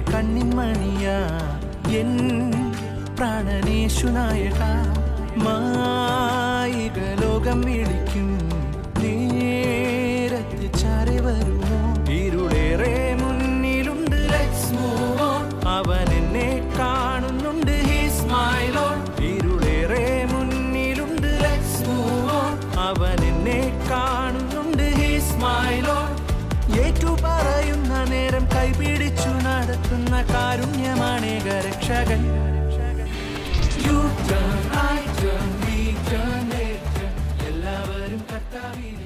കണ്ണിൻ മണിയാ എൻ പ്രാണനേശുനായക മായിക ലോകം വിളിക്കും നേരത്ത് ചാരി വരുമോ ഇരുളേറെ മുന്നിലുണ്ട് ലെറ്റ്സ് മൂവ് ഓൺ അവൻ എന്നെ കാണുന്നുണ്ട് ഹീസ് മൈ ലോർഡ് ഇരുളേറെ മുന്നിലുണ്ട് ലെറ്റ്സ് മൂവ് ഓൺ അവൻ എന്നെ കാണുന്നുണ്ട് ഹീസ് മൈ ലോർഡ് ഏറ്റു പറയുന്ന നേരം കൈപിടിച്ചു നടത്തുന്ന കാരുണ്യമാണേക രക്ഷകൻ You turn, I turn, we turn, they turn. എല്ലാവരും കർത്താവിൽ